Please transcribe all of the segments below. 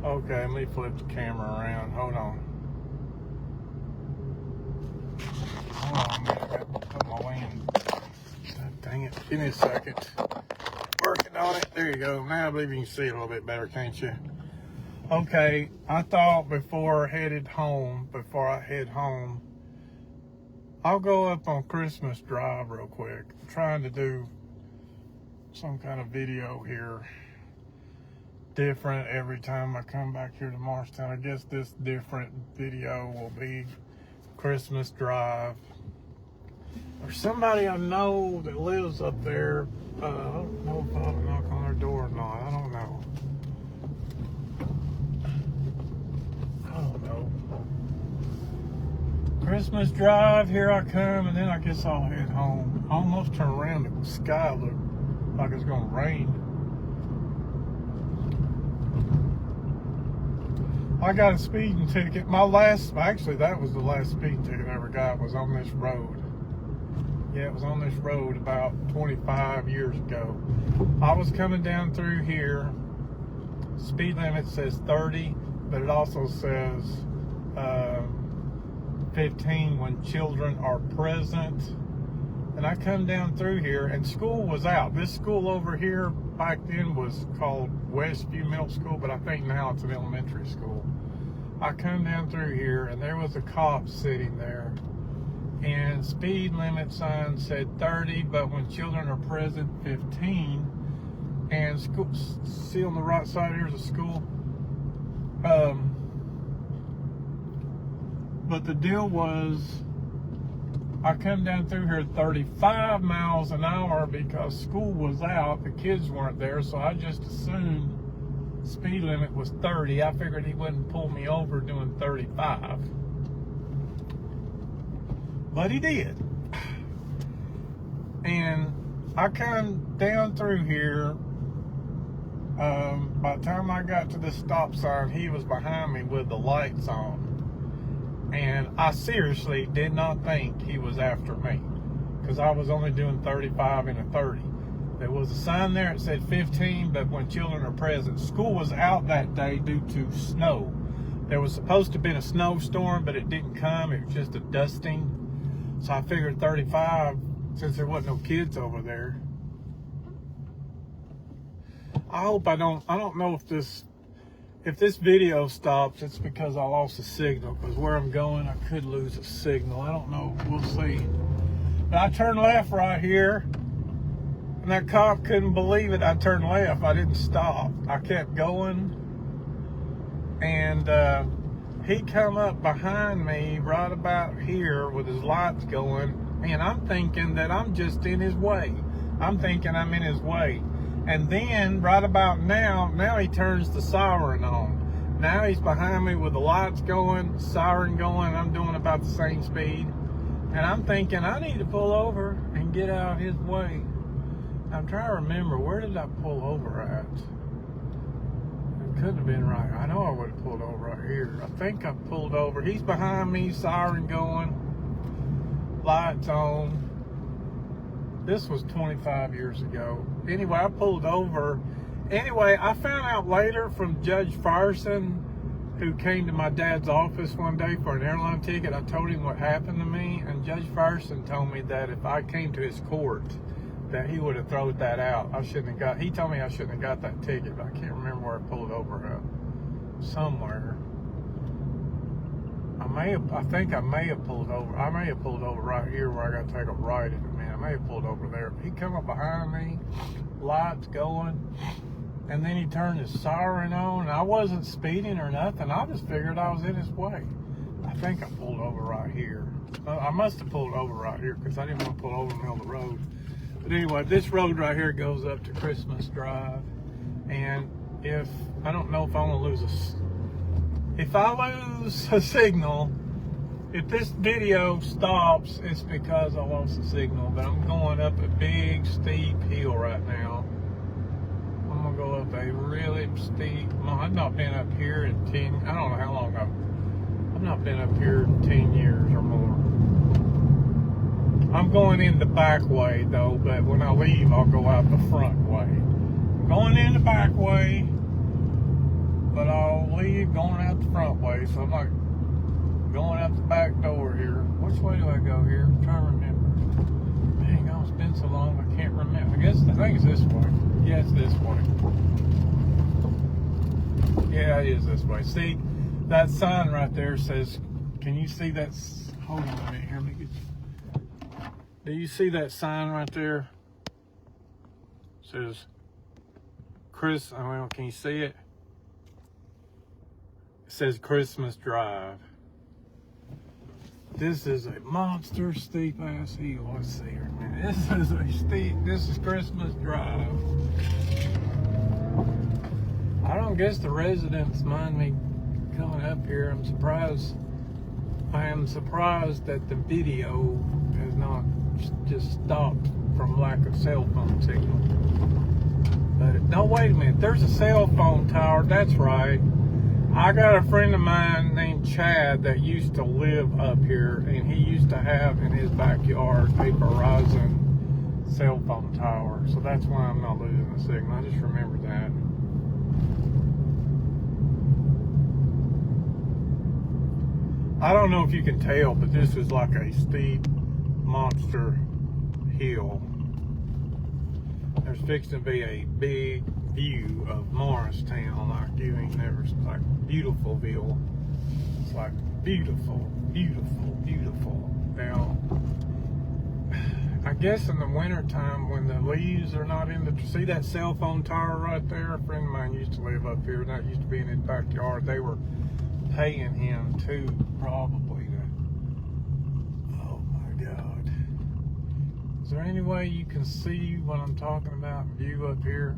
Okay, let me flip the camera around. Hold on. Hold on, man. I got to put my wind. God dang it. Give me a second. Working on it. There you go. Now I believe you can see it a little bit better, can't you? Okay, I thought before I head home, I'll go up on Christmas Drive real quick. I'm trying to do some kind of video here. Different every time I come back here to Morristown. I guess this different video will be Christmas Drive. There's somebody I know that lives up there. I don't know if I'll knock on their door or not. I don't know. Christmas Drive, here I come, and then I guess I'll head home. I almost turn around, the sky looked like it's gonna rain. I got a speeding ticket. Actually that was the last speeding ticket I ever got, was on this road. Yeah, it was on this road about 25 years ago. I was coming down through here. Speed limit says 30, but it also says 15 when children are present. And I come down through here, and school was out. This school over here back then was called Westview Middle School, but I think now it's an elementary school. I come down through here, and there was a cop sitting there, and speed limit sign said 30, but when children are present, 15. And school, see on the right side here's a school. But the deal was, I come down through here 35 miles an hour because school was out, the kids weren't there, so I just assumed speed limit was 30. I figured he wouldn't pull me over doing 35. But he did. And I come down through here. By the time I got to the stop sign, he was behind me with the lights on. And I seriously did not think he was after me, because I was only doing 35 and a 30. There was a sign there that said 15, but when children are present. School was out that day due to snow. There was supposed to have been a snowstorm, but it didn't come. It was just a dusting. So I figured 35, since there wasn't no kids over there. I hope I don't know if this video stops, it's because I lost a signal, because where I'm going, I could lose a signal. I don't know, we'll see. But I turned left right here, and that cop couldn't believe it. I turned left, I didn't stop. I kept going, and he come up behind me right about here with his lights going, and I'm thinking that I'm just in his way. I'm thinking I'm in his way. And then right about now he turns the siren on. Now he's behind me with the lights going, siren going. I'm doing about the same speed. And I'm thinking I need to pull over and get out of his way. I'm trying to remember, where did I pull over at? It couldn't have been right. I know I would have pulled over right here. I think I pulled over. He's behind me, siren going, lights on. This was 25 years ago. Anyway, I pulled over. Anyway, I found out later from Judge Firestone, who came to my dad's office one day for an airline ticket. I told him what happened to me, and Judge Firestone told me that if I came to his court, that he would have thrown that out. He told me I shouldn't have got that ticket, but I can't remember where I pulled over at. Somewhere. I think I may have pulled over. I may have pulled over right here where I got to take a right in a minute. I may have pulled over there. But he come up behind me, lights going, and then he turned his siren on. And I wasn't speeding or nothing. I just figured I was in his way. I think I pulled over right here. I must have pulled over right here because I didn't want to pull over in the middle of the road. But anyway, this road right here goes up to Christmas Drive. And I don't know if I'm going to lose if I lose a signal, if this video stops, it's because I lost the signal. But I'm going up a big, steep hill right now. I'm going to go up a really steep, I've not been up here in I don't know how long I've not been up here in 10 years or more. I'm going in the back way though, but when I leave, I'll go out the front way. I'm going in the back way, but I'll going out the front way, so I'm not going out the back door here. Which way do I go here? I'm trying to remember. Dang, it's been so long I can't remember. I think it's this way. Yeah, it's this way. Yeah, it is this way. See, that sign right there says, can you see that? Hold on a minute here. Let me get you. Do you see that sign right there? It says, can you see it? It says Christmas Drive. This is a monster steep ass hill. Let's see here, man. This is Christmas Drive. I don't guess the residents mind me coming up here. I am surprised that the video has not just stopped from lack of cell phone signal. But no, wait a minute. There's a cell phone tower. That's right. I got a friend of mine named Chad that used to live up here, and he used to have in his backyard a Verizon cell phone tower. So that's why I'm not losing the signal. I just remembered that. I don't know if you can tell, but this is like a steep monster hill. There's fixing to be a big view of Morristown like you ain't never, like Beautifulville. It's like beautiful, beautiful, beautiful. Now, I guess in the wintertime when the leaves are not in the, see that cell phone tower right there? A friend of mine used to live up here, and that used to be in his backyard. They were paying him too, probably to, oh my God. Is there any way you can see what I'm talking about, view up here?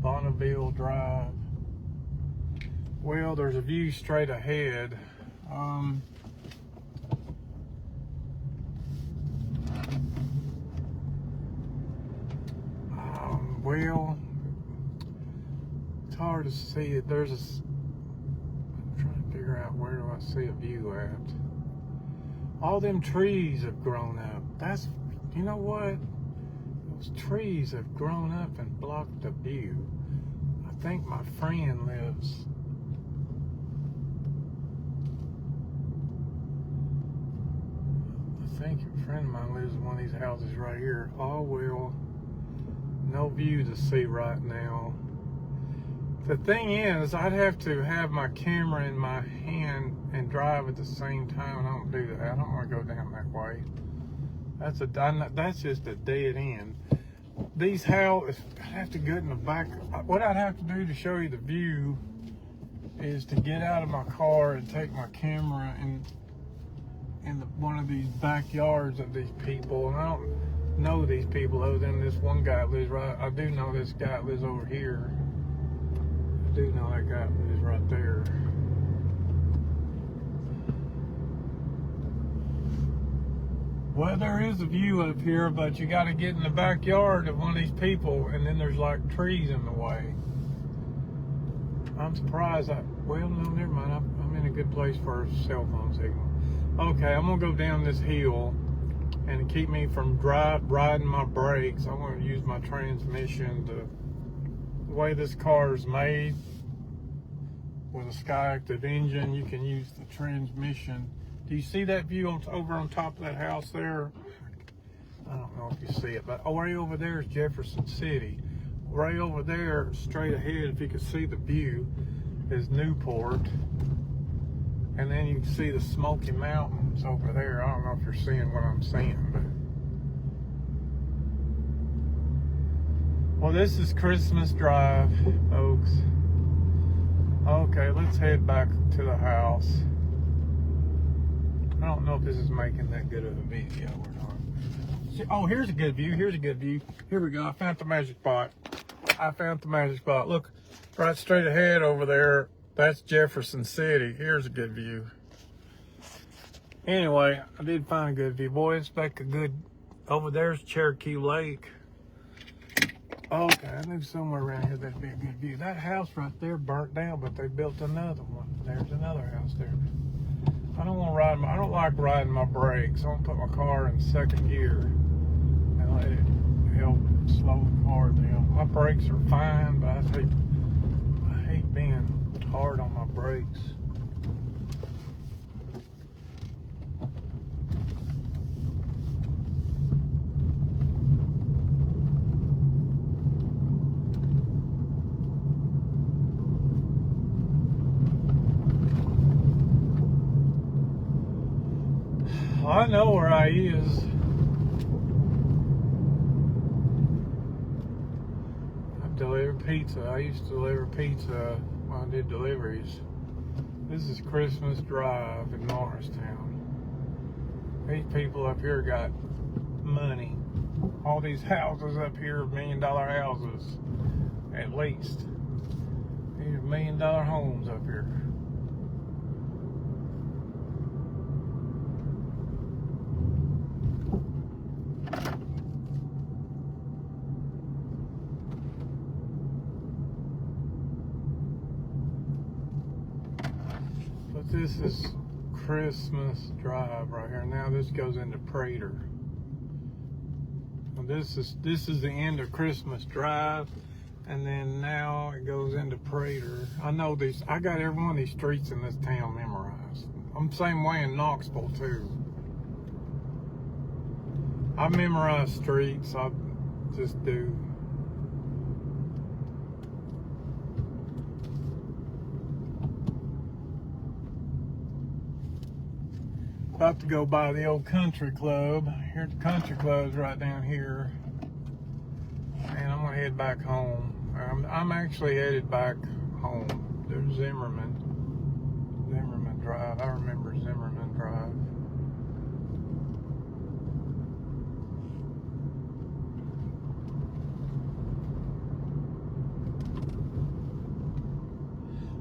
Bonneville Drive. Well, there's a view straight ahead. Well, it's hard to see it. I'm trying to figure out where do I see a view at. All them trees have grown up. You know what? Those trees have grown up and blocked the view. I think my friend lives. I think a friend of mine lives in one of these houses right here. Oh, well. No view to see right now. The thing is, I'd have to have my camera in my hand and drive at the same time. I don't do that. I don't want to go down that way. That's just a dead end. These houses, I'd have to get in the back. What I'd have to do to show you the view is to get out of my car and take my camera in one of these backyards of these people. And I don't know these people other than this one guy lives right. I do know this guy lives over here. I do know that guy lives right there. Well, there is a view up here, but you got to get in the backyard of one of these people, and then there's like trees in the way. I'm surprised. Well, no, never mind. I'm in a good place for a cell phone signal. Okay, I'm gonna go down this hill. And to keep me from riding my brakes, I want to use my transmission. The way this car is made, with a Skyactiv engine, you can use the transmission. Do you see that view over on top of that house there? I don't know if you see it, but right over there is Jefferson City. Right over there, straight ahead, if you can see the view, is Newport. And then you can see the Smoky Mountains over there. I don't know if you're seeing what I'm seeing, but. Well, this is Christmas Drive, folks. Okay, let's head back to the house. I don't know if this is making that good of a video or not. Oh, here's a good view. Here's a good view. Here we go. I found the magic spot. Look, right straight ahead over there. That's Jefferson City. Here's a good view. Anyway, I did find a good view. Boy, it's like a good... Over there's Cherokee Lake. Okay, I knew somewhere around here that'd be a good view. That house right there burnt down, but they built another one. There's another house there. I don't like riding my brakes. I want to put my car in second gear and let it help slow the car down. My brakes are fine, but I hate being hard on my brakes. I know where I is. I deliver pizza. I used to deliver pizza when I did deliveries. This is Christmas Drive in Morristown. These people up here got money. All these houses up here are $1 million houses, at least. These are $1 million homes up here. But this is Christmas Drive right here. Now this goes into Prater. Now this is the end of Christmas Drive, and then now it goes into Prater. I know these. I got every one of these streets in this town memorized. I'm the same way in Knoxville too. I memorize streets. I just do. About to go by the old country club. Here's the country club's right down here. And I'm gonna head back home. I'm actually headed back home. There's Zimmerman Drive. I remember Zimmerman Drive.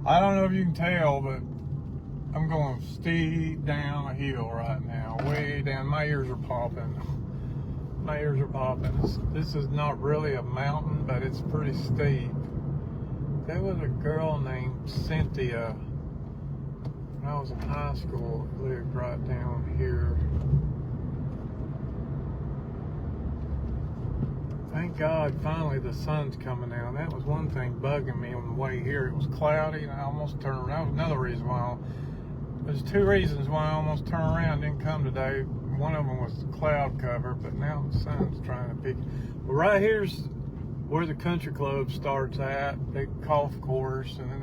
I don't know if you can tell, but I'm going steep down a hill right now, way down. My ears are popping. My ears are popping. This is not really a mountain, but it's pretty steep. There was a girl named Cynthia when I was in high school that lived right down here. Thank God, finally the sun's coming out. That was one thing bugging me on the way here. It was cloudy, and I almost turned around. That was another reason why. There's two reasons why I almost turned around and didn't come today. One of them was the cloud cover, but now the sun's trying to pick. But right here's where the country club starts at. Big golf course, and then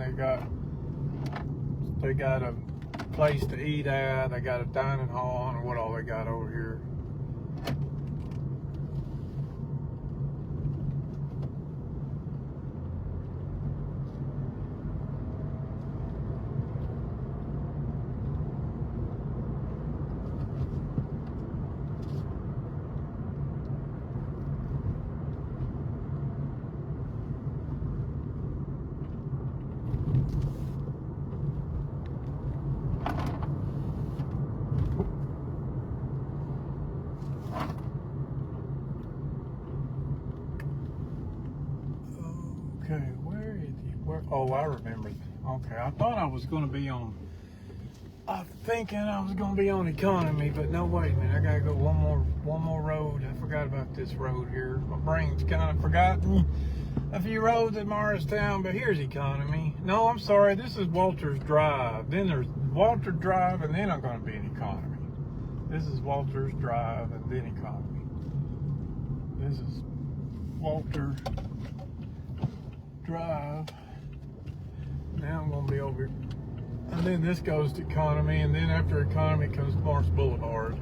they got a place to eat at. They got a dining hall. I don't know what all they got over here. Okay, where is he? Oh, I remember. Okay, I thought I was going to be on. I'm thinking I was going to be on economy, but no, wait a minute. I gotta go one more road. I forgot about this road here. My brain's kind of forgotten a few roads in Morristown, but here's economy. No, I'm sorry. This is Walters Drive. Then there's Walters Drive, and then I'm going to be in economy. This is Walters Drive, and then economy. This is Walter Drive. Now I'm going to be over here. And then this goes to economy, and then after economy comes Morse Boulevard.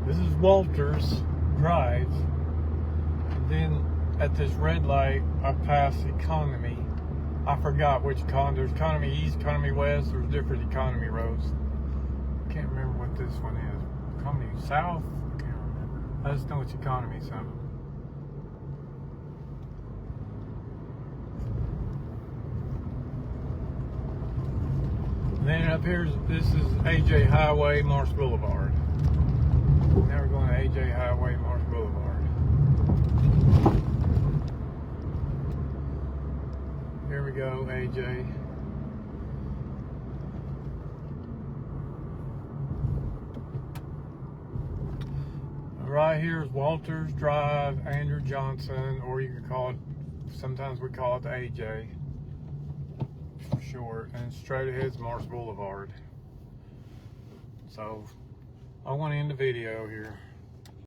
This is Walters Drive, and then at this red light I pass economy. I forgot which economy. There's economy east, economy west. There's different economy roads. Can't remember what this one is. Economy south? I can't remember. I just know it's economy something. up here, this is AJ Highway, Morris Boulevard. Now we're going to AJ Highway, Morris Boulevard. Here we go, AJ. Right here is Walters Drive, Andrew Johnson, or you can call it, sometimes we call it the AJ for short, and straight ahead is Morris Boulevard. So I want to end the video here.